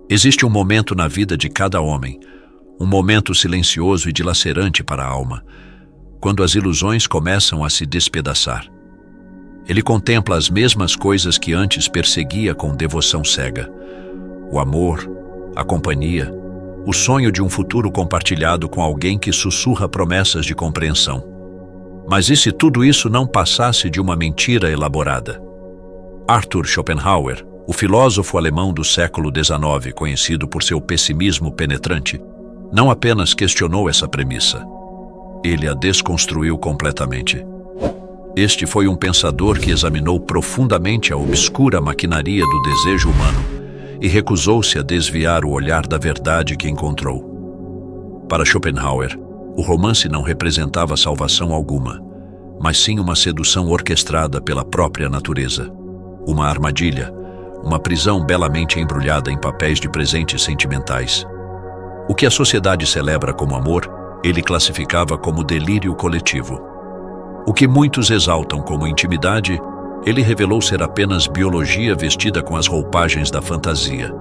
Existe um momento na vida de cada homem, um momento silencioso e dilacerante para a alma, quando as ilusões começam a se despedaçar. Ele contempla as mesmas coisas que antes perseguia com devoção cega: o amor, a companhia, o sonho de um futuro compartilhado com alguém que sussurra promessas de compreensão. Mas e se tudo isso não passasse de uma mentira elaborada? Arthur Schopenhauer, o filósofo alemão do século XIX, conhecido por seu pessimismo penetrante, não apenas questionou essa premissa, ele a desconstruiu completamente. Este foi um pensador que examinou profundamente a obscura maquinaria do desejo humano e recusou-se a desviar o olhar da verdade que encontrou. Para Schopenhauer, o romance não representava salvação alguma, mas sim uma sedução orquestrada pela própria natureza, uma armadilha, uma prisão belamente embrulhada em papéis de presentes sentimentais. O que a sociedade celebra como amor, ele classificava como delírio coletivo. O que muitos exaltam como intimidade, ele revelou ser apenas biologia vestida com as roupagens da fantasia.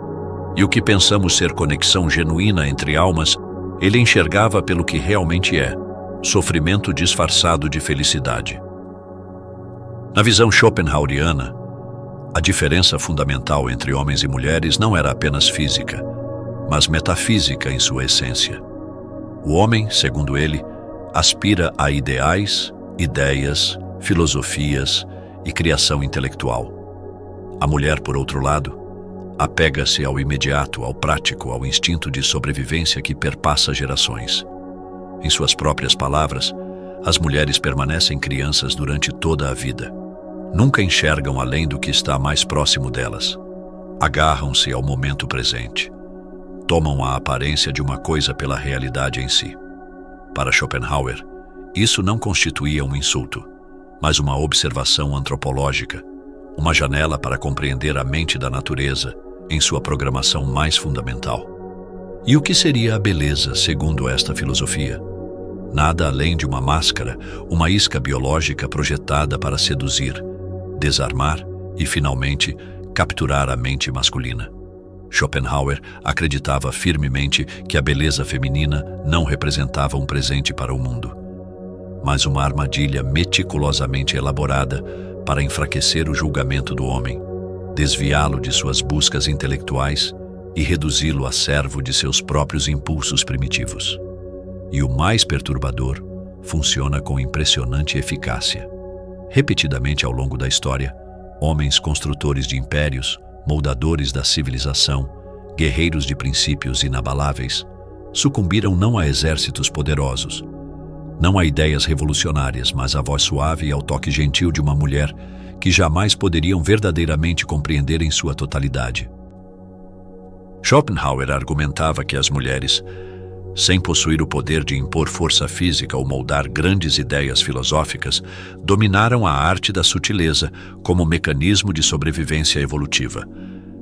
E o que pensamos ser conexão genuína entre almas, ele enxergava pelo que realmente é: sofrimento disfarçado de felicidade. Na visão schopenhaueriana, a diferença fundamental entre homens e mulheres não era apenas física, mas metafísica em sua essência. O homem, segundo ele, aspira a ideais, ideias, filosofias e criação intelectual. A mulher, por outro lado, apega-se ao imediato, ao prático, ao instinto de sobrevivência que perpassa gerações. Em suas próprias palavras, as mulheres permanecem crianças durante toda a vida. Nunca enxergam além do que está mais próximo delas. Agarram-se ao momento presente. Tomam a aparência de uma coisa pela realidade em si. Para Schopenhauer, isso não constituía um insulto, mas uma observação antropológica, uma janela para compreender a mente da natureza em sua programação mais fundamental. E o que seria a beleza, segundo esta filosofia? Nada além de uma máscara, uma isca biológica projetada para seduzir, desarmar e, finalmente, capturar a mente masculina. Schopenhauer acreditava firmemente que a beleza feminina não representava um presente para o mundo, mas uma armadilha meticulosamente elaborada para enfraquecer o julgamento do homem, desviá-lo de suas buscas intelectuais e reduzi-lo a servo de seus próprios impulsos primitivos. E o mais perturbador, funciona com impressionante eficácia. Repetidamente ao longo da história, homens construtores de impérios, moldadores da civilização, guerreiros de princípios inabaláveis, sucumbiram não a exércitos poderosos, não a ideias revolucionárias, mas à voz suave e ao toque gentil de uma mulher que jamais poderiam verdadeiramente compreender em sua totalidade. Schopenhauer argumentava que as mulheres, sem possuir o poder de impor força física ou moldar grandes ideias filosóficas, dominaram a arte da sutileza como mecanismo de sobrevivência evolutiva.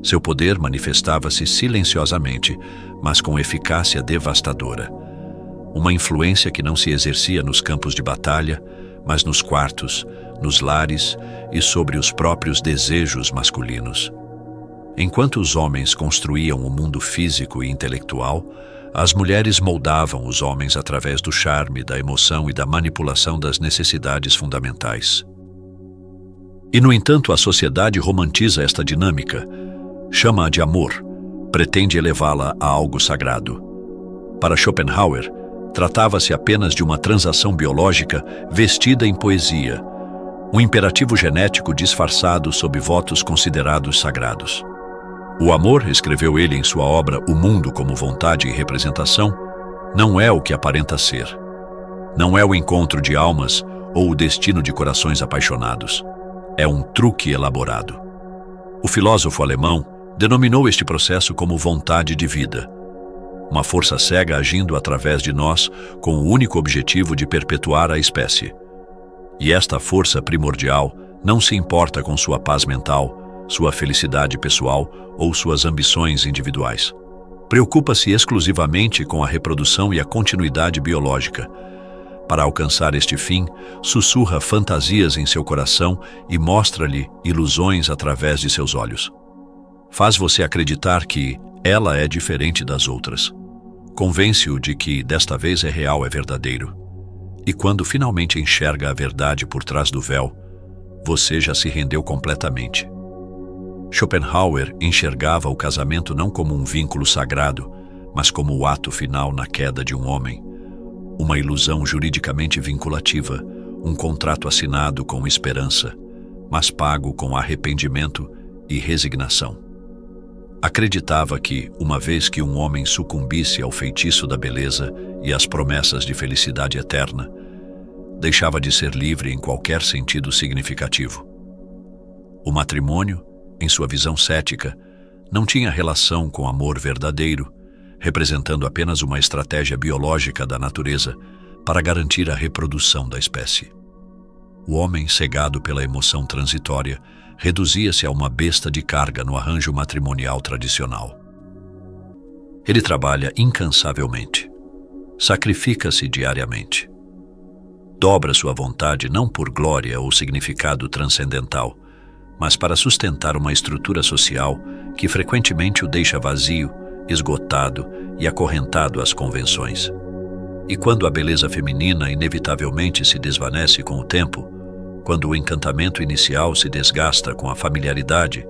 Seu poder manifestava-se silenciosamente, mas com eficácia devastadora. Uma influência que não se exercia nos campos de batalha, mas nos quartos, nos lares e sobre os próprios desejos masculinos. Enquanto os homens construíam o mundo físico e intelectual, as mulheres moldavam os homens através do charme, da emoção e da manipulação das necessidades fundamentais. E, no entanto, a sociedade romantiza esta dinâmica, chama-a de amor, pretende elevá-la a algo sagrado. Para Schopenhauer, tratava-se apenas de uma transação biológica vestida em poesia, um imperativo genético disfarçado sob votos considerados sagrados. O amor, escreveu ele em sua obra O Mundo como Vontade e Representação, não é o que aparenta ser. Não é o encontro de almas ou o destino de corações apaixonados. É um truque elaborado. O filósofo alemão denominou este processo como vontade de vida, uma força cega agindo através de nós com o único objetivo de perpetuar a espécie. E esta força primordial não se importa com sua paz mental, sua felicidade pessoal ou suas ambições individuais. Preocupa-se exclusivamente com a reprodução e a continuidade biológica. Para alcançar este fim, sussurra fantasias em seu coração e mostra-lhe ilusões através de seus olhos. Faz você acreditar que Ela é diferente das outras. Convence-o de que desta vez é real, é verdadeiro. E quando finalmente enxerga a verdade por trás do véu, você já se rendeu completamente. Schopenhauer enxergava o casamento não como um vínculo sagrado, mas como o ato final na queda de um homem. Uma ilusão juridicamente vinculativa, um contrato assinado com esperança, mas pago com arrependimento e resignação. Acreditava que, uma vez que um homem sucumbisse ao feitiço da beleza e às promessas de felicidade eterna, deixava de ser livre em qualquer sentido significativo. O matrimônio, em sua visão cética, não tinha relação com amor verdadeiro, representando apenas uma estratégia biológica da natureza para garantir a reprodução da espécie. O homem, cegado pela emoção transitória, reduzia-se a uma besta de carga no arranjo matrimonial tradicional. Ele trabalha incansavelmente, sacrifica-se diariamente. Dobra sua vontade não por glória ou significado transcendental, mas para sustentar uma estrutura social que frequentemente o deixa vazio, esgotado e acorrentado às convenções. E quando a beleza feminina inevitavelmente se desvanece com o tempo, quando o encantamento inicial se desgasta com a familiaridade,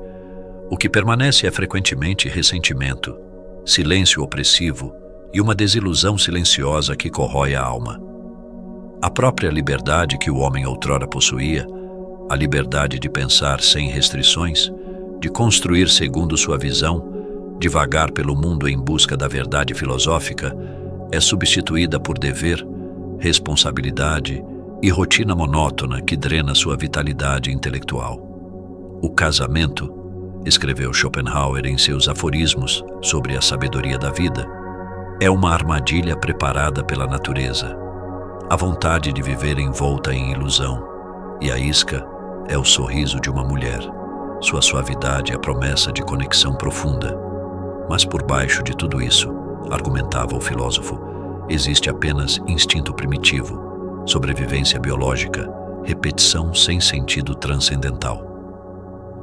o que permanece é frequentemente ressentimento, silêncio opressivo e uma desilusão silenciosa que corrói a alma. A própria liberdade que o homem outrora possuía, a liberdade de pensar sem restrições, de construir segundo sua visão, de vagar pelo mundo em busca da verdade filosófica, é substituída por dever, responsabilidade e rotina monótona que drena sua vitalidade intelectual. O casamento, escreveu Schopenhauer em seus aforismos sobre a sabedoria da vida, é uma armadilha preparada pela natureza. A vontade de viver envolta em ilusão, e a isca é o sorriso de uma mulher. Sua suavidade é a promessa de conexão profunda. Mas por baixo de tudo isso, argumentava o filósofo, existe apenas instinto primitivo, sobrevivência biológica, repetição sem sentido transcendental.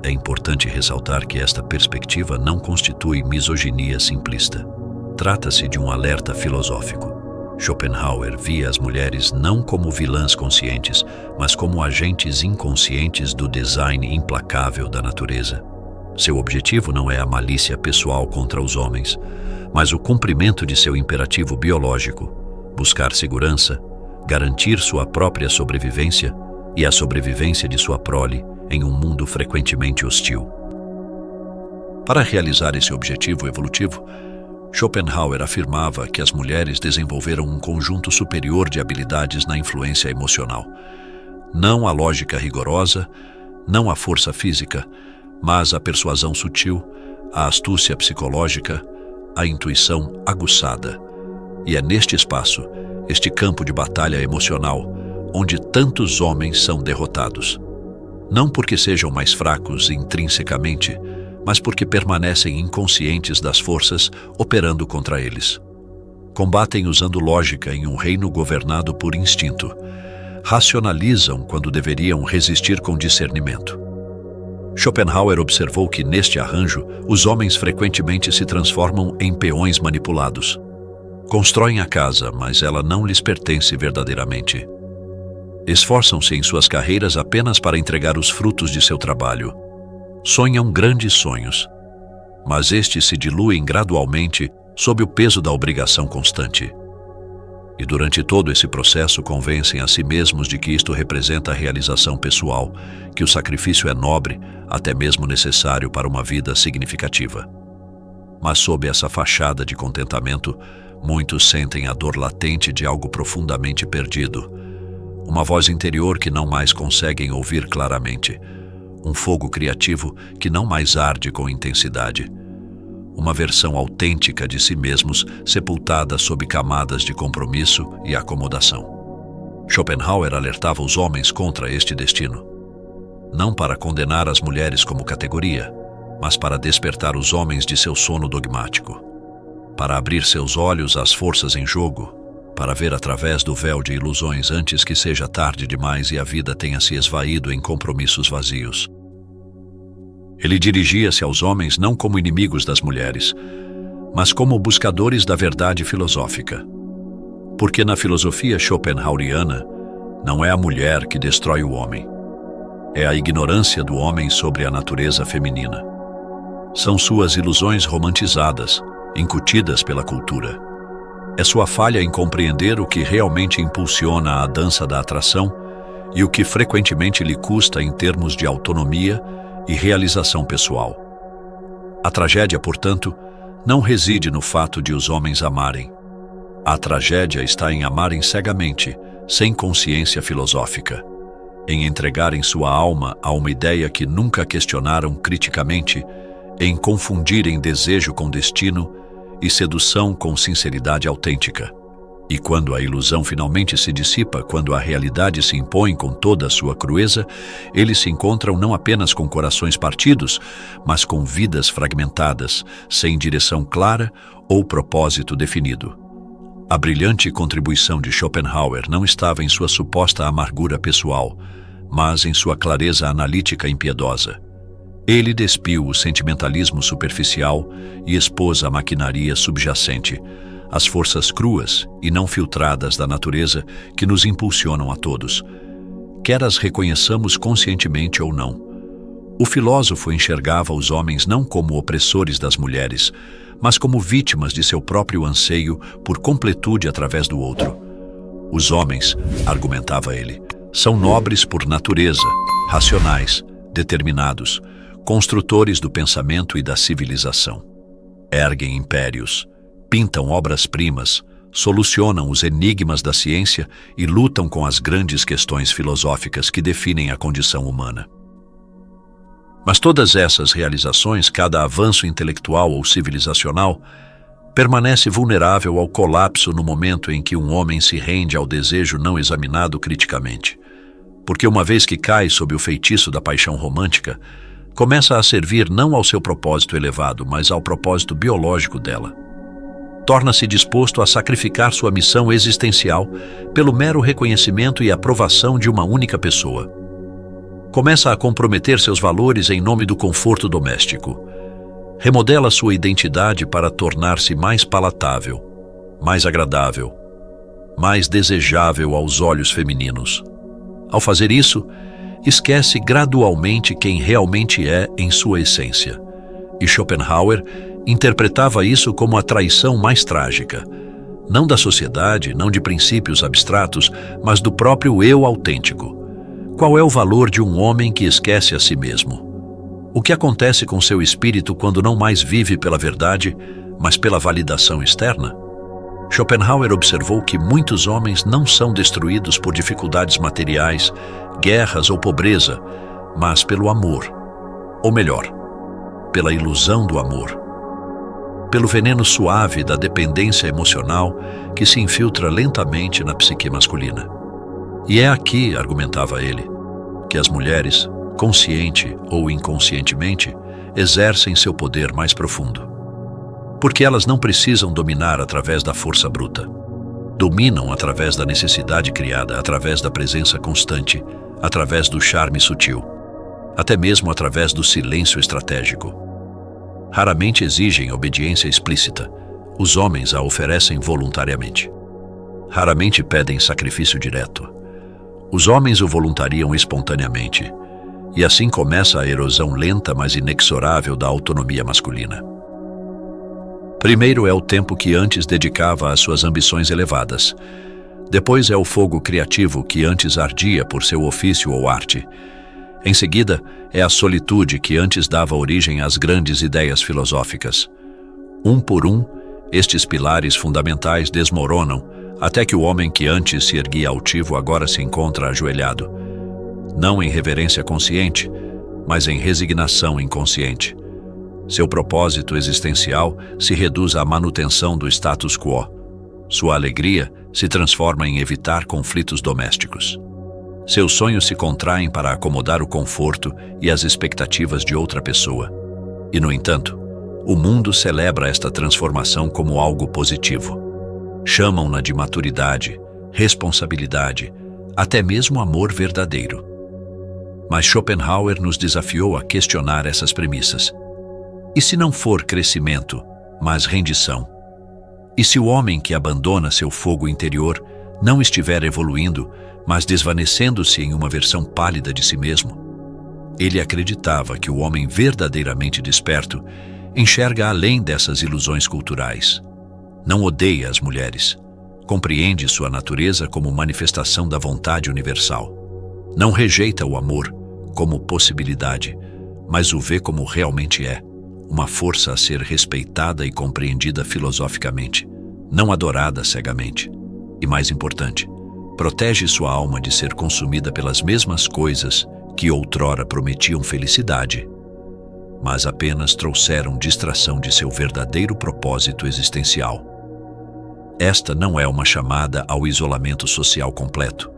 É importante ressaltar que esta perspectiva não constitui misoginia simplista. Trata-se de um alerta filosófico. Schopenhauer via as mulheres não como vilãs conscientes, mas como agentes inconscientes do design implacável da natureza. Seu objetivo não é a malícia pessoal contra os homens, mas o cumprimento de seu imperativo biológico, buscar segurança, garantir sua própria sobrevivência e a sobrevivência de sua prole em um mundo frequentemente hostil. Para realizar esse objetivo evolutivo, Schopenhauer afirmava que as mulheres desenvolveram um conjunto superior de habilidades na influência emocional. Não a lógica rigorosa, não a força física, mas a persuasão sutil, a astúcia psicológica, a intuição aguçada. E é neste espaço, este campo de batalha emocional, onde tantos homens são derrotados. Não porque sejam mais fracos intrinsecamente, mas porque permanecem inconscientes das forças operando contra eles. Combatem usando lógica em um reino governado por instinto. Racionalizam quando deveriam resistir com discernimento. Schopenhauer observou que, neste arranjo, os homens frequentemente se transformam em peões manipulados. Constroem a casa, mas ela não lhes pertence verdadeiramente. Esforçam-se em suas carreiras apenas para entregar os frutos de seu trabalho. Sonham grandes sonhos, mas estes se diluem gradualmente sob o peso da obrigação constante. E durante todo esse processo convencem a si mesmos de que isto representa a realização pessoal, que o sacrifício é nobre, até mesmo necessário para uma vida significativa. Mas sob essa fachada de contentamento, muitos sentem a dor latente de algo profundamente perdido, uma voz interior que não mais conseguem ouvir claramente, um fogo criativo que não mais arde com intensidade, uma versão autêntica de si mesmos sepultada sob camadas de compromisso e acomodação. Schopenhauer alertava os homens contra este destino, não para condenar as mulheres como categoria, mas para despertar os homens de seu sono dogmático, para abrir seus olhos às forças em jogo, para ver através do véu de ilusões antes que seja tarde demais e a vida tenha se esvaído em compromissos vazios. Ele dirigia-se aos homens não como inimigos das mulheres, mas como buscadores da verdade filosófica. Porque na filosofia schopenhaueriana, não é a mulher que destrói o homem. É a ignorância do homem sobre a natureza feminina. São suas ilusões romantizadas, incutidas pela cultura. É sua falha em compreender o que realmente impulsiona a dança da atração e o que frequentemente lhe custa em termos de autonomia e realização pessoal. A tragédia, portanto, não reside no fato de os homens amarem. A tragédia está em amarem cegamente, sem consciência filosófica, em entregarem sua alma a uma ideia que nunca questionaram criticamente, em confundirem desejo com destino e sedução com sinceridade autêntica. E quando a ilusão finalmente se dissipa, quando a realidade se impõe com toda a sua crueza, eles se encontram não apenas com corações partidos, mas com vidas fragmentadas, sem direção clara ou propósito definido. A brilhante contribuição de Schopenhauer não estava em sua suposta amargura pessoal, mas em sua clareza analítica impiedosa. Ele despiu o sentimentalismo superficial e expôs a maquinaria subjacente, as forças cruas e não filtradas da natureza que nos impulsionam a todos, quer as reconheçamos conscientemente ou não. O filósofo enxergava os homens não como opressores das mulheres, mas como vítimas de seu próprio anseio por completude através do outro. Os homens, argumentava ele, são nobres por natureza, racionais, determinados, construtores do pensamento e da civilização. Erguem impérios, pintam obras-primas, solucionam os enigmas da ciência e lutam com as grandes questões filosóficas que definem a condição humana. Mas todas essas realizações, cada avanço intelectual ou civilizacional, permanece vulnerável ao colapso no momento em que um homem se rende ao desejo não examinado criticamente. Porque uma vez que cai sob o feitiço da paixão romântica, começa a servir não ao seu propósito elevado, mas ao propósito biológico dela. Torna-se disposto a sacrificar sua missão existencial pelo mero reconhecimento e aprovação de uma única pessoa. Começa a comprometer seus valores em nome do conforto doméstico. Remodela sua identidade para tornar-se mais palatável, mais agradável, mais desejável aos olhos femininos. Ao fazer isso, esquece gradualmente quem realmente é em sua essência. E Schopenhauer interpretava isso como a traição mais trágica, não da sociedade, não de princípios abstratos, mas do próprio eu autêntico. Qual é o valor de um homem que esquece a si mesmo? O que acontece com seu espírito quando não mais vive pela verdade, mas pela validação externa? Schopenhauer observou que muitos homens não são destruídos por dificuldades materiais, guerras ou pobreza, mas pelo amor. Ou melhor, pela ilusão do amor. Pelo veneno suave da dependência emocional que se infiltra lentamente na psique masculina. E é aqui, argumentava ele, que as mulheres, consciente ou inconscientemente, exercem seu poder mais profundo. Porque elas não precisam dominar através da força bruta. Dominam através da necessidade criada, através da presença constante, através do charme sutil, até mesmo através do silêncio estratégico. Raramente exigem obediência explícita. Os homens a oferecem voluntariamente. Raramente pedem sacrifício direto. Os homens o voluntariam espontaneamente, e assim começa a erosão lenta, mas inexorável da autonomia masculina. Primeiro é o tempo que antes dedicava às suas ambições elevadas. Depois é o fogo criativo que antes ardia por seu ofício ou arte. Em seguida, é a solitude que antes dava origem às grandes ideias filosóficas. Um por um, estes pilares fundamentais desmoronam, até que o homem que antes se erguia altivo agora se encontra ajoelhado. Não em reverência consciente, mas em resignação inconsciente. Seu propósito existencial se reduz à manutenção do status quo. Sua alegria se transforma em evitar conflitos domésticos. Seus sonhos se contraem para acomodar o conforto e as expectativas de outra pessoa. E, no entanto, o mundo celebra esta transformação como algo positivo. Chamam-na de maturidade, responsabilidade, até mesmo amor verdadeiro. Mas Schopenhauer nos desafiou a questionar essas premissas. E se não for crescimento, mas rendição. E se o homem que abandona seu fogo interior não estiver evoluindo, mas desvanecendo-se em uma versão pálida de si mesmo? Ele acreditava que o homem verdadeiramente desperto enxerga além dessas ilusões culturais. Não odeia as mulheres. Compreende sua natureza como manifestação da vontade universal. Não rejeita o amor como possibilidade, mas o vê como realmente é, uma força a ser respeitada e compreendida filosoficamente, não adorada cegamente. E mais importante, protege sua alma de ser consumida pelas mesmas coisas que outrora prometiam felicidade, mas apenas trouxeram distração de seu verdadeiro propósito existencial. Esta não é uma chamada ao isolamento social completo,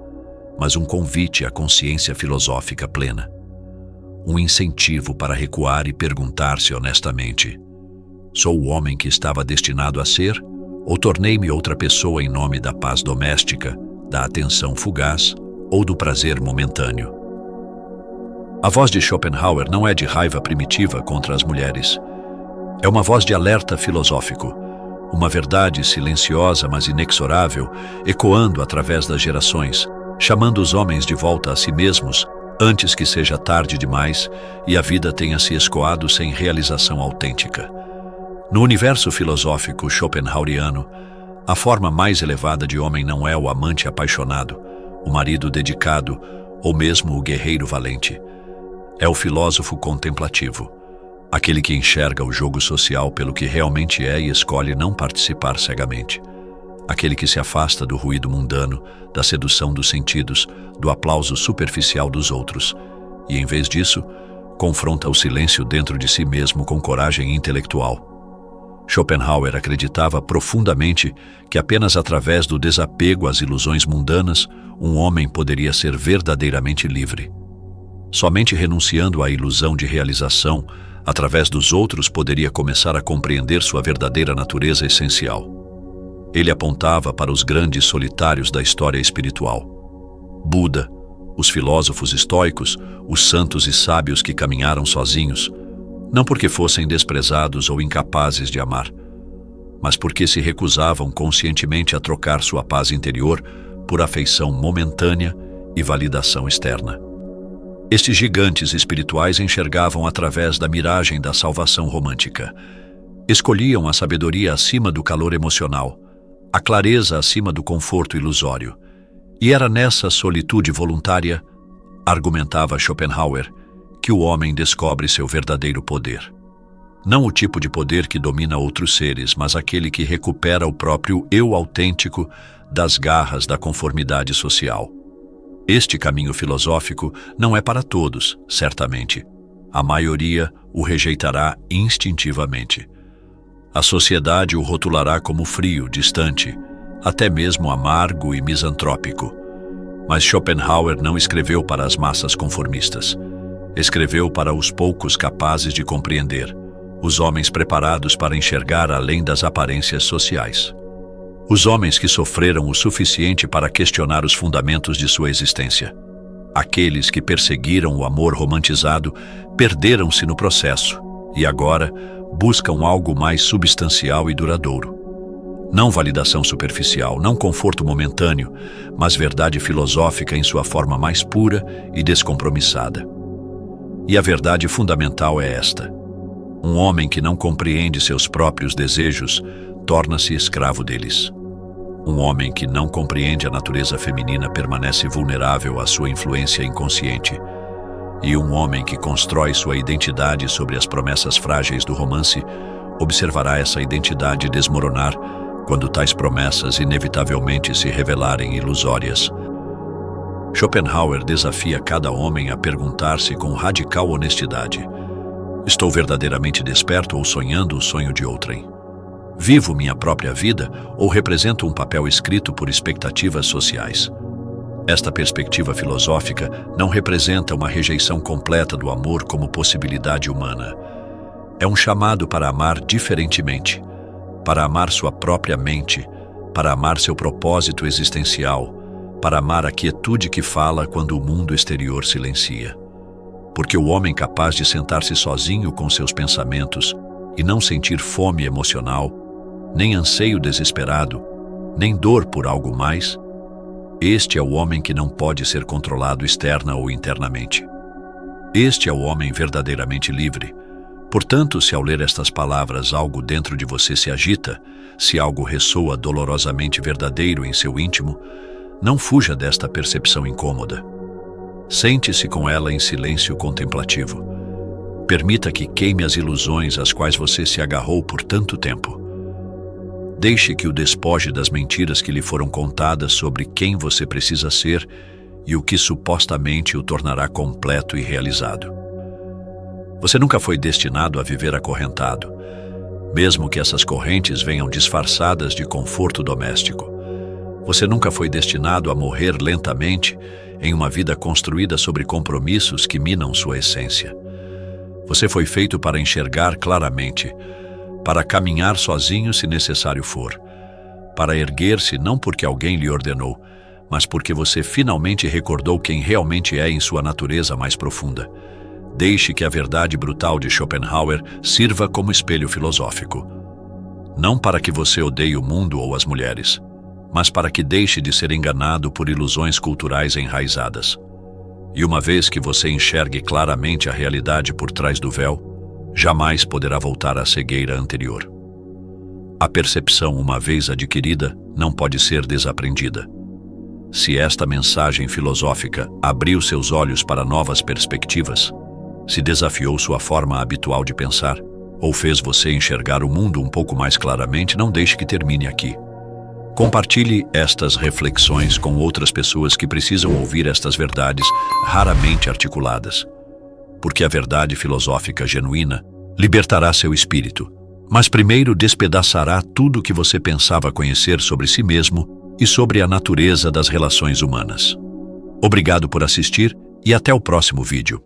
mas um convite à consciência filosófica plena. Um incentivo para recuar e perguntar-se honestamente: sou o homem que estava destinado a ser, ou tornei-me outra pessoa em nome da paz doméstica, da atenção fugaz ou do prazer momentâneo? A voz de Schopenhauer não é de raiva primitiva contra as mulheres. É uma voz de alerta filosófico, uma verdade silenciosa mas inexorável, ecoando através das gerações, chamando os homens de volta a si mesmos antes que seja tarde demais e a vida tenha se escoado sem realização autêntica. No universo filosófico schopenhaueriano, a forma mais elevada de homem não é o amante apaixonado, o marido dedicado ou mesmo o guerreiro valente. É o filósofo contemplativo, aquele que enxerga o jogo social pelo que realmente é e escolhe não participar cegamente. Aquele que se afasta do ruído mundano, da sedução dos sentidos, do aplauso superficial dos outros, e em vez disso, confronta o silêncio dentro de si mesmo com coragem intelectual. Schopenhauer acreditava profundamente que apenas através do desapego às ilusões mundanas, um homem poderia ser verdadeiramente livre. Somente renunciando à ilusão de realização, através dos outros, poderia começar a compreender sua verdadeira natureza essencial. Ele apontava para os grandes solitários da história espiritual: Buda, os filósofos estoicos, os santos e sábios que caminharam sozinhos, não porque fossem desprezados ou incapazes de amar, mas porque se recusavam conscientemente a trocar sua paz interior por afeição momentânea e validação externa. Estes gigantes espirituais enxergavam através da miragem da salvação romântica. Escolhiam a sabedoria acima do calor emocional, a clareza acima do conforto ilusório. E era nessa solitude voluntária, argumentava Schopenhauer, que o homem descobre seu verdadeiro poder. Não o tipo de poder que domina outros seres, mas aquele que recupera o próprio eu autêntico das garras da conformidade social. Este caminho filosófico não é para todos, certamente. A maioria o rejeitará instintivamente. A sociedade o rotulará como frio, distante, até mesmo amargo e misantrópico. Mas Schopenhauer não escreveu para as massas conformistas. Escreveu para os poucos capazes de compreender, os homens preparados para enxergar além das aparências sociais. Os homens que sofreram o suficiente para questionar os fundamentos de sua existência. Aqueles que perseguiram o amor romantizado perderam-se no processo e agora buscam algo mais substancial e duradouro. Não validação superficial, não conforto momentâneo, mas verdade filosófica em sua forma mais pura e descompromissada. E a verdade fundamental é esta: um homem que não compreende seus próprios desejos torna-se escravo deles. Um homem que não compreende a natureza feminina permanece vulnerável à sua influência inconsciente. E um homem que constrói sua identidade sobre as promessas frágeis do romance observará essa identidade desmoronar quando tais promessas inevitavelmente se revelarem ilusórias. Schopenhauer desafia cada homem a perguntar-se com radical honestidade: estou verdadeiramente desperto ou sonhando o sonho de outrem? Vivo minha própria vida ou represento um papel escrito por expectativas sociais? Esta perspectiva filosófica não representa uma rejeição completa do amor como possibilidade humana. É um chamado para amar diferentemente, para amar sua própria mente, para amar seu propósito existencial, para amar a quietude que fala quando o mundo exterior silencia. Porque o homem capaz de sentar-se sozinho com seus pensamentos e não sentir fome emocional, nem anseio desesperado, nem dor por algo mais, este é o homem que não pode ser controlado externa ou internamente. Este é o homem verdadeiramente livre. Portanto, se ao ler estas palavras algo dentro de você se agita, se algo ressoa dolorosamente verdadeiro em seu íntimo, não fuja desta percepção incômoda. Sente-se com ela em silêncio contemplativo. Permita que queime as ilusões às quais você se agarrou por tanto tempo. Deixe que o despoje das mentiras que lhe foram contadas sobre quem você precisa ser e o que supostamente o tornará completo e realizado. Você nunca foi destinado a viver acorrentado, mesmo que essas correntes venham disfarçadas de conforto doméstico. Você nunca foi destinado a morrer lentamente em uma vida construída sobre compromissos que minam sua essência. Você foi feito para enxergar claramente, para caminhar sozinho se necessário for, para erguer-se não porque alguém lhe ordenou, mas porque você finalmente recordou quem realmente é em sua natureza mais profunda. Deixe que a verdade brutal de Schopenhauer sirva como espelho filosófico. Não para que você odeie o mundo ou as mulheres, mas para que deixe de ser enganado por ilusões culturais enraizadas. E uma vez que você enxergue claramente a realidade por trás do véu, jamais poderá voltar à cegueira anterior. A percepção, uma vez adquirida, não pode ser desaprendida. Se esta mensagem filosófica abriu seus olhos para novas perspectivas, se desafiou sua forma habitual de pensar, ou fez você enxergar o mundo um pouco mais claramente, não deixe que termine aqui. Compartilhe estas reflexões com outras pessoas que precisam ouvir estas verdades raramente articuladas, porque a verdade filosófica genuína libertará seu espírito, mas primeiro despedaçará tudo o que você pensava conhecer sobre si mesmo e sobre a natureza das relações humanas. Obrigado por assistir e até o próximo vídeo.